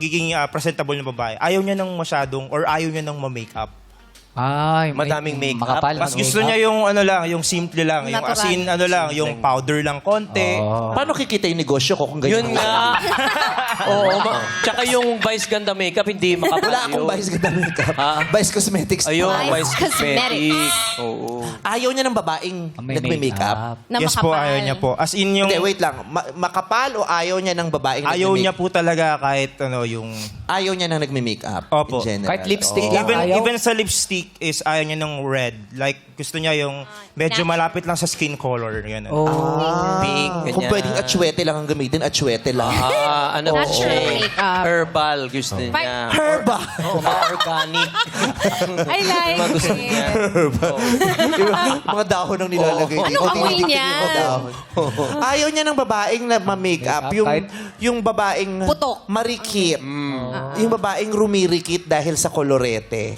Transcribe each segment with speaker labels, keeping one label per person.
Speaker 1: giging presentable na babae, ayaw niya ng masyadong or ayaw niya ng ma-makeup.
Speaker 2: Ay,
Speaker 3: Madaming makeup.
Speaker 2: makapal.
Speaker 1: Mas gusto niya yung ano lang, yung simple lang, yung as in ano lang, yung powder lang konti.
Speaker 2: Oh.
Speaker 4: Paano kikita yung negosyo ko kung ganyan?
Speaker 3: Yun nga. Oo. Tsaka yung Vice Ganda Makeup, hindi makapal.
Speaker 4: Wala akong Vice Ganda Makeup.
Speaker 3: Ha?
Speaker 4: Vice Cosmetics.
Speaker 3: Ayun,
Speaker 5: Vice
Speaker 3: Vice
Speaker 5: Cosmetics.
Speaker 3: Cosmetics. Oo.
Speaker 4: Ayaw niya ng babaeng
Speaker 2: May
Speaker 4: nagme-makeup.
Speaker 5: Na
Speaker 1: Yes po,
Speaker 5: makapal.
Speaker 1: ayaw niya po. As in yung,
Speaker 4: Hindi, wait lang. Makapal o ayaw niya ng babaeng
Speaker 1: ayaw niya
Speaker 4: nagme-makeup?
Speaker 1: po talaga kahit ano yung,
Speaker 4: Ayaw niya ng nagme-makeup
Speaker 1: Opo.
Speaker 4: in general.
Speaker 2: Kahit lipstick
Speaker 4: Oo.
Speaker 2: lang. ayaw?
Speaker 1: even sa lipstick is ayaw niya ng red. Like, gusto niya yung medyo malapit lang sa skin color. Yan.
Speaker 2: Oh.
Speaker 3: Pink,
Speaker 4: Kung
Speaker 3: ganyan.
Speaker 4: pwedeng atsuete lang ang gamitin, atsuete lang.
Speaker 3: Ano
Speaker 5: Natural
Speaker 3: siya?
Speaker 5: makeup.
Speaker 3: Herbal gusto niya.
Speaker 4: Herba!
Speaker 3: Oo, mga organic.
Speaker 5: I like
Speaker 3: Mga gusto
Speaker 5: it.
Speaker 3: niya.
Speaker 4: Mga dahon ang nilalagay
Speaker 5: Oo.
Speaker 4: dito.
Speaker 5: Anong amoy
Speaker 4: Tinitiktik
Speaker 5: niya?
Speaker 4: yung mga dahon. Ayaw niya ng babaeng na ma-makeup. Yung babaeng
Speaker 5: Putok.
Speaker 4: marikit. Yung babaeng rumirikit dahil sa kolorete.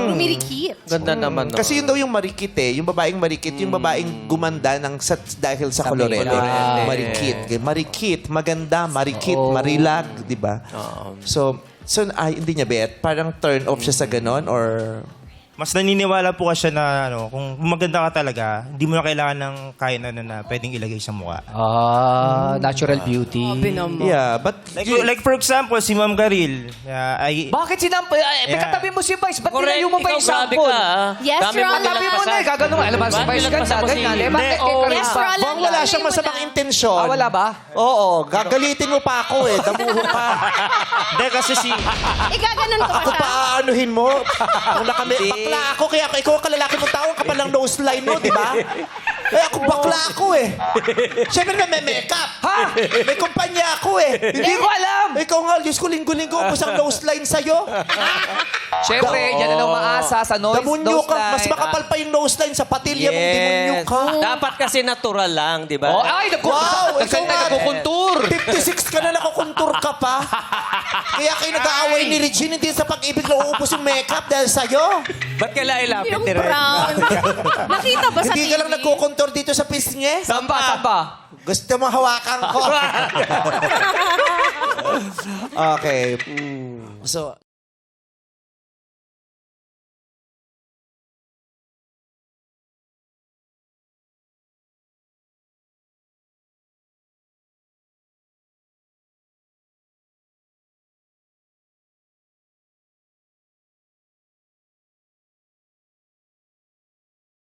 Speaker 5: Rumirikit.
Speaker 3: Ganda naman. No?
Speaker 4: Kasi yun daw yung marikit eh. Yung babaeng marikit, yung babaeng gumanda dahil sa kolorete.
Speaker 3: kolorete.
Speaker 4: Marikit. Marikit, maganda, marikit, marilag, di ba? So hindi niya bet. Parang turn off siya sa ganon or...
Speaker 1: Mas naniniwala po kasi na ano, kung maganda ka talaga, hindi mo na kailangan ng kain na pwedeng ilagay sa mukha.
Speaker 2: Natural beauty.
Speaker 4: Yeah, but...
Speaker 1: Like for example, si Ma'am Garil, ay
Speaker 2: Bakit sinampay?
Speaker 1: Yeah.
Speaker 2: Katabi mo si Vice. Ba't
Speaker 3: Correct.
Speaker 2: nilayo mo pa
Speaker 3: Ikaw,
Speaker 2: yung
Speaker 3: grabe
Speaker 2: sample?
Speaker 3: ka. ah.
Speaker 5: Yes,
Speaker 3: Dami
Speaker 5: Your
Speaker 3: mo
Speaker 5: Honor.
Speaker 2: Katabi mo na eh. Gagano. Alam mo, si
Speaker 3: Bakit
Speaker 2: Vice ganda.
Speaker 3: nilagpasan mo si-
Speaker 2: Ganyan. Eh,
Speaker 1: Hindi,
Speaker 2: bakit
Speaker 1: oo.
Speaker 2: kay
Speaker 5: Yes,
Speaker 2: Karis
Speaker 5: Ron.
Speaker 2: pa?
Speaker 4: Bang wala siyang masamang intensyon.
Speaker 2: Wala ba?
Speaker 4: Oo, gagalitin mo pa ako eh. Damuho ka.
Speaker 1: hindi kasi si
Speaker 5: Igaganon ko pa
Speaker 4: Ako
Speaker 5: siya.
Speaker 4: pa aanuhin mo. Kung bakla ako, kaya ikaw ang kalalaki mong tao, ang kapal ng nose line mo, di ba? Eh, ako bakla ako eh. Siyempre may makeup. Ha? May kumpanya ako eh.
Speaker 2: Hindi ko alam.
Speaker 4: Ikaw nga, Diyos ko, linggo-linggo, ubos ang nose line sa'yo.
Speaker 2: Siyempre, yan na lang umaasa sa nose
Speaker 4: Damunyo ka.
Speaker 2: line.
Speaker 4: Mas makapal pa yung nose line sa patilya mong demonyo ka.
Speaker 3: Dapat kasi natural lang, di ba?
Speaker 2: Oh, ay,
Speaker 4: Wow, ikaw nga.
Speaker 2: nagkukuntur.
Speaker 4: 56 ka na, nakukontur ka pa. Kaya kayo nag-aaway ni Regine, hindi sa pag-ibig na uubos yung makeup dahil sa'yo.
Speaker 3: Ba't kailangan ilapit
Speaker 5: Yung
Speaker 3: ni Ren?
Speaker 5: brown. Nakita ba sa
Speaker 4: Hindi
Speaker 5: TV?
Speaker 4: ka lang nagkukontur dito sa pisngi.
Speaker 2: Samba, samba.
Speaker 4: Gusto mo hawakan ko. Okay. So,